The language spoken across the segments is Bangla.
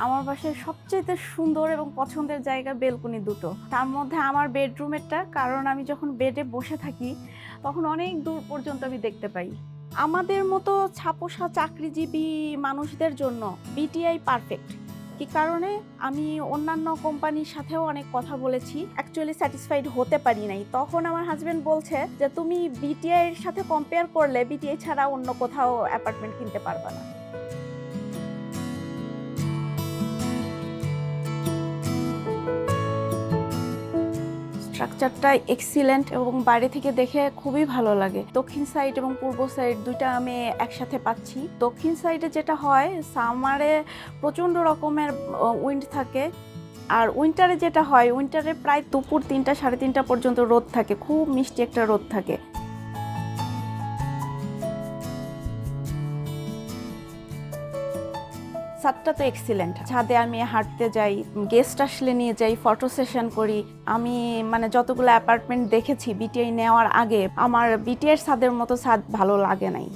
আমার বাসায় সবচাইতে সুন্দর এবং পছন্দের জায়গা বেলকনি দুটো। তার মধ্যে আমার বেডরুমেরটা, কারণ আমি যখন বেডে বসে থাকি তখন অনেক দূর পর্যন্ত আমি দেখতে পাই। আমাদের মতো ছাপোষা চাকরিজীবী মানুষদের জন্য বিটিআই পারফেক্ট। কি কারণে? আমি অন্যান্য কোম্পানির সাথেও অনেক কথা বলেছি, অ্যাকচুয়ালি স্যাটিসফাইড হতে পারি নাই। তখন আমার হাজবেন্ড বলছে যে তুমি বিটিআই এর সাথে কম্পেয়ার করলে বিটিআই ছাড়া অন্য কোথাও অ্যাপার্টমেন্ট কিনতে পারবে না। স্ট্রাকচারটা এক্সিলেন্ট এবং বাইরে থেকে দেখে খুবই ভালো লাগে। দক্ষিণ সাইড এবং পূর্ব সাইড দুইটা আমি একসাথে পাচ্ছি। দক্ষিণ সাইডে যেটা হয়, সামারে প্রচণ্ড রকমের উইন্ড থাকে, আর উইন্টারে যেটা হয়, উইন্টারে প্রায় দুপুর ৩টা ৩:৩০ পর্যন্ত রোদ থাকে, খুব মিষ্টি একটা রোদ থাকে। ছাদটা তো এক্সিলেন্ট। ছাদে আমি হাঁটতে যাই, গেস্ট আসলে নিয়ে যাই, ফটো সেশন করি। আমি যতগুলো অ্যাপার্টমেন্ট দেখেছি বিটিআই নেওয়ার আগে, আমার বিটিআই ছাদের মতো ছাদ ভালো লাগে নাই।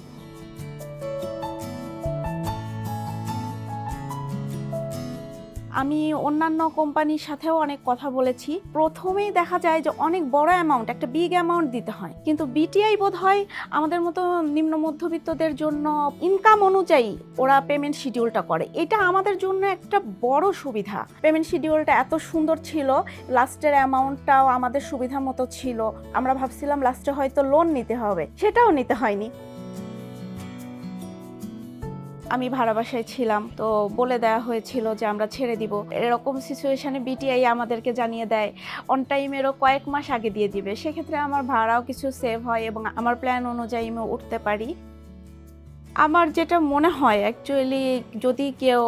আমি অন্যান্য কোম্পানির সাথেও অনেক কথা বলেছি। প্রথমেই দেখা যায় যে অনেক বড় অ্যামাউন্ট, একটা বিগ অ্যামাউন্ট দিতে হয়, কিন্তু বিটিআই বোধহয় আমাদের মতো নিম্ন মধ্যবিত্তদের জন্য ইনকাম অনুযায়ী ওরা পেমেন্ট শিডিউলটা করে। এটা আমাদের জন্য একটা বড় সুবিধা। পেমেন্ট শিডিউলটা এত সুন্দর ছিল, লাস্টের অ্যামাউন্টটাও আমাদের সুবিধা মতো ছিল। আমরা ভাবছিলাম লাস্টে হয়তো লোন নিতে হবে, সেটাও নিতে হয়নি। আমি ভাড়া বাসায় ছিলাম, তো বলে দেওয়া হয়েছিল যে আমরা ছেড়ে দিব। এরকম সিচুয়েশনে বিটিআই আমাদেরকে জানিয়ে দেয় অন টাইমেরও কয়েক মাস আগে দিয়ে দিবে। সেক্ষেত্রে আমার ভাড়াও কিছু সেভ হয় এবং আমার প্ল্যান অনুযায়ী আমি উঠতে পারি। আমার যেটা মনে হয়, অ্যাকচুয়ালি যদি কেউ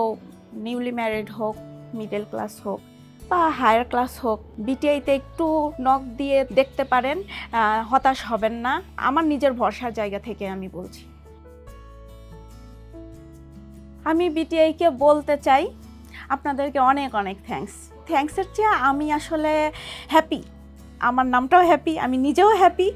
নিউলি ম্যারিড হোক, মিডল ক্লাস হোক বা হায়ার ক্লাস হোক, বিটিআইতে একটু নক দিয়ে দেখতে পারেন, হতাশ হবেন না। আমার নিজের ভরসার জায়গা থেকে আমি বলছি। আমি বিটিআইকে বলতে চাই আপনাদেরকে অনেক অনেক থ্যাঙ্কসের চেয়ে আমি আসলে হ্যাপি। আমার নামটাও হ্যাপি, আমি নিজেও হ্যাপি।